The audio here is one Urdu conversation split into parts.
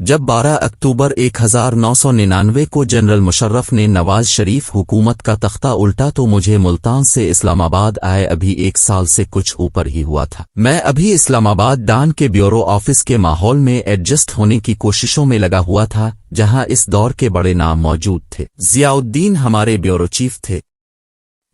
جب 12 اکتوبر 1999 کو جنرل مشرف نے نواز شریف حکومت کا تختہ الٹا تو مجھے ملتان سے اسلام آباد آئے ابھی 1 سال سے کچھ اوپر ہی ہوا تھا۔ میں ابھی اسلام آباد ڈان کے بیورو آفس کے ماحول میں ایڈجسٹ ہونے کی کوششوں میں لگا ہوا تھا، جہاں اس دور کے بڑے نام موجود تھے۔ ضیاء الدین ہمارے بیورو چیف تھے،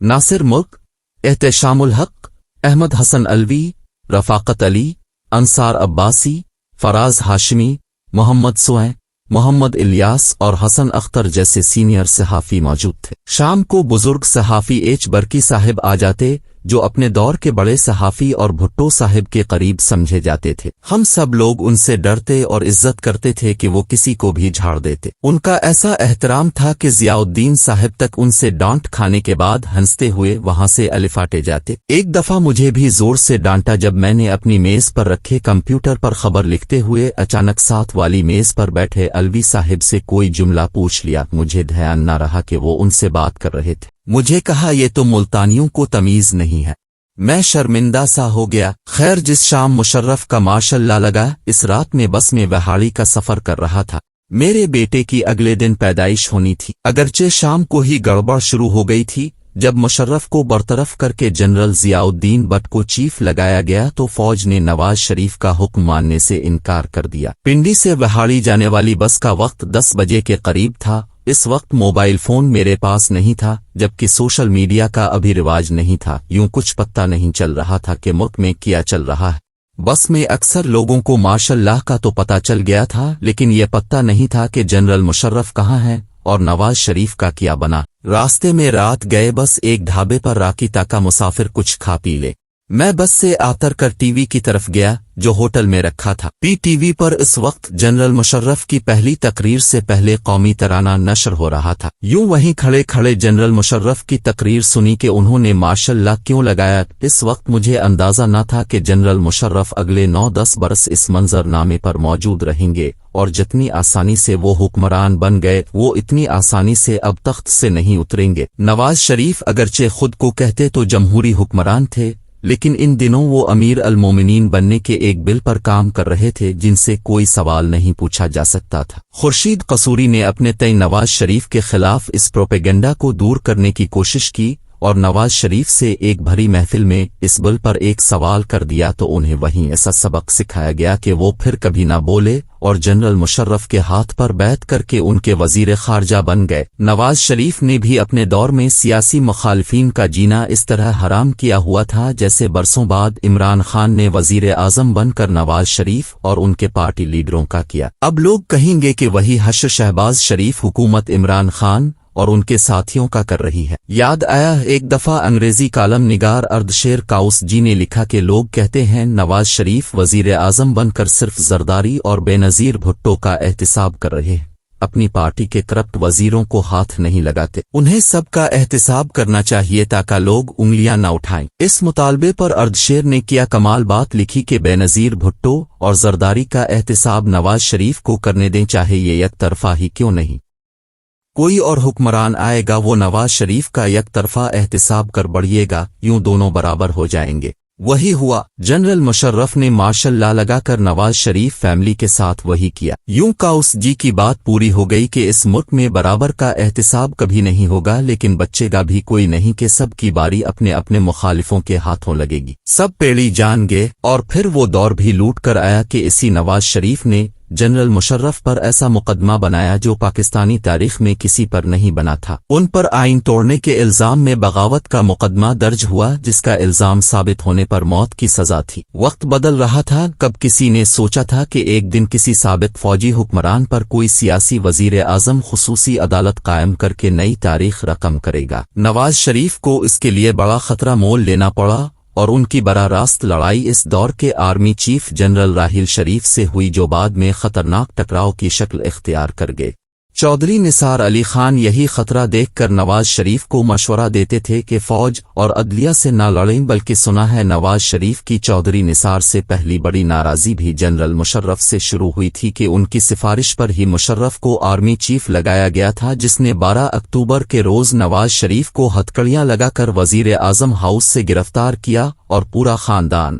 ناصر ملک، احتشام الحق، احمد حسن علوی، رفاقت علی، انصار عباسی، فراز ہاشمی، محمد سوئیں، محمد الیاس اور حسن اختر جیسے سینئر صحافی موجود تھے۔ شام کو بزرگ صحافی ایچ برکی صاحب آ جاتے، جو اپنے دور کے بڑے صحافی اور بھٹو صاحب کے قریب سمجھے جاتے تھے۔ ہم سب لوگ ان سے ڈرتے اور عزت کرتے تھے کہ وہ کسی کو بھی جھاڑ دیتے۔ ان کا ایسا احترام تھا کہ ضیاء الدین صاحب تک ان سے ڈانٹ کھانے کے بعد ہنستے ہوئے وہاں سے الفاٹے جاتے۔ ایک دفعہ مجھے بھی زور سے ڈانٹا جب میں نے اپنی میز پر رکھے کمپیوٹر پر خبر لکھتے ہوئے اچانک ساتھ والی میز پر بیٹھے علوی صاحب سے کوئی جملہ پوچھ لیا۔ مجھے دھیان نہ رہا کہ وہ ان سے بات کر رہے تھے۔ مجھے کہا یہ تو ملتانیوں کو تمیز نہیں ہے۔ میں شرمندہ سا ہو گیا۔ خیر، جس شام مشرف کا ماشاء اللہ لگا، اس رات میں بس میں وہاڑی کا سفر کر رہا تھا۔ میرے بیٹے کی اگلے دن پیدائش ہونی تھی۔ اگرچہ شام کو ہی گڑبڑ شروع ہو گئی تھی۔ جب مشرف کو برطرف کر کے جنرل ضیاء الدین بٹ کو چیف لگایا گیا تو فوج نے نواز شریف کا حکم ماننے سے انکار کر دیا۔ پنڈی سے وہاڑی جانے والی بس کا وقت 10 بجے کے قریب تھا۔ اس وقت موبائل فون میرے پاس نہیں تھا، جبکہ سوشل میڈیا کا ابھی رواج نہیں تھا۔ یوں کچھ پتہ نہیں چل رہا تھا کہ ملک میں کیا چل رہا ہے۔ بس میں اکثر لوگوں کو ماشاء اللہ کا تو پتہ چل گیا تھا، لیکن یہ پتہ نہیں تھا کہ جنرل مشرف کہاں ہیں اور نواز شریف کا کیا بنا۔ راستے میں رات گئے، بس ایک ڈھابے پر راکی تاکہ مسافر کچھ کھا پی لے۔ میں بس سے اتر کر ٹی وی کی طرف گیا جو ہوٹل میں رکھا تھا۔ ٹی وی پر اس وقت جنرل مشرف کی پہلی تقریر سے پہلے قومی ترانہ نشر ہو رہا تھا۔ یوں وہیں کھڑے کھڑے جنرل مشرف کی تقریر سنی کہ انہوں نے ماشاء اللہ کیوں لگایا۔ اس وقت مجھے اندازہ نہ تھا کہ جنرل مشرف اگلے 9-10 برس اس منظر نامے پر موجود رہیں گے، اور جتنی آسانی سے وہ حکمران بن گئے وہ اتنی آسانی سے اب تخت سے نہیں اتریں گے۔ نواز شریف اگرچہ خود کو کہتے تو جمہوری حکمران تھے، لیکن ان دنوں وہ امیر المومنین بننے کے ایک بل پر کام کر رہے تھے جن سے کوئی سوال نہیں پوچھا جا سکتا تھا۔ خورشید قصوری نے اپنے تئیں نواز شریف کے خلاف اس پروپیگنڈا کو دور کرنے کی کوشش کی اور نواز شریف سے ایک بھری محفل میں اس بل پر ایک سوال کر دیا تو انہیں وہیں ایسا سبق سکھایا گیا کہ وہ پھر کبھی نہ بولے اور جنرل مشرف کے ہاتھ پر بیعت کر کے ان کے وزیر خارجہ بن گئے۔ نواز شریف نے بھی اپنے دور میں سیاسی مخالفین کا جینا اس طرح حرام کیا ہوا تھا جیسے برسوں بعد عمران خان نے وزیر اعظم بن کر نواز شریف اور ان کے پارٹی لیڈروں کا کیا۔ اب لوگ کہیں گے کہ وہی حشر شہباز شریف حکومت عمران خان اور ان کے ساتھیوں کا کر رہی ہے۔ یاد آیا ایک دفعہ انگریزی کالم نگار اردشیر کاؤس جی نے لکھا کہ لوگ کہتے ہیں نواز شریف وزیر اعظم بن کر صرف زرداری اور بے نظیر بھٹو کا احتساب کر رہے ہیں، اپنی پارٹی کے کرپٹ وزیروں کو ہاتھ نہیں لگاتے۔ انہیں سب کا احتساب کرنا چاہیے تاکہ لوگ انگلیاں نہ اٹھائیں۔ اس مطالبے پر اردشیر نے کیا کمال بات لکھی کہ بے نظیر بھٹو اور زرداری کا احتساب نواز شریف کو کرنے دیں، چاہے یہ یک طرفہ ہی کیوں نہیں۔ کوئی اور حکمران آئے گا وہ نواز شریف کا یک طرفہ احتساب کر بڑھیے گا، یوں دونوں برابر ہو جائیں گے۔ وہی ہوا۔ جنرل مشرف نے ماشاء اللہ لگا کر نواز شریف فیملی کے ساتھ وہی کیا۔ یوں کاؤس جی کی بات پوری ہو گئی کہ اس ملک میں برابر کا احتساب کبھی نہیں ہوگا، لیکن بچے گا بھی کوئی نہیں کہ سب کی باری اپنے اپنے مخالفوں کے ہاتھوں لگے گی۔ سب پیڑی جان گے، اور پھر وہ دور بھی لوٹ کر آیا کہ اسی نواز شریف نے جنرل مشرف پر ایسا مقدمہ بنایا جو پاکستانی تاریخ میں کسی پر نہیں بنا تھا۔ ان پر آئین توڑنے کے الزام میں بغاوت کا مقدمہ درج ہوا جس کا الزام ثابت ہونے پر موت کی سزا تھی۔ وقت بدل رہا تھا، کب کسی نے سوچا تھا کہ ایک دن کسی سابق فوجی حکمران پر کوئی سیاسی وزیر اعظم خصوصی عدالت قائم کر کے نئی تاریخ رقم کرے گا۔ نواز شریف کو اس کے لیے بڑا خطرہ مول لینا پڑا، اور ان کی براہ راست لڑائی اس دور کے army chief general Raheel Sharif سے ہوئی جو بعد میں خطرناک ٹکراؤ کی شکل اختیار کر گئے۔ چودھری نثار علی خان یہی خطرہ دیکھ کر نواز شریف کو مشورہ دیتے تھے کہ فوج اور عدلیہ سے نہ لڑیں، بلکہ سنا ہے نواز شریف کی چودھری نثار سے پہلی بڑی ناراضی بھی جنرل مشرف سے شروع ہوئی تھی کہ ان کی سفارش پر ہی مشرف کو آرمی چیف لگایا گیا تھا، جس نے 12 اکتوبر کے روز نواز شریف کو ہتھکڑیاں لگا کر وزیر اعظم ہاؤس سے گرفتار کیا اور پورا خاندان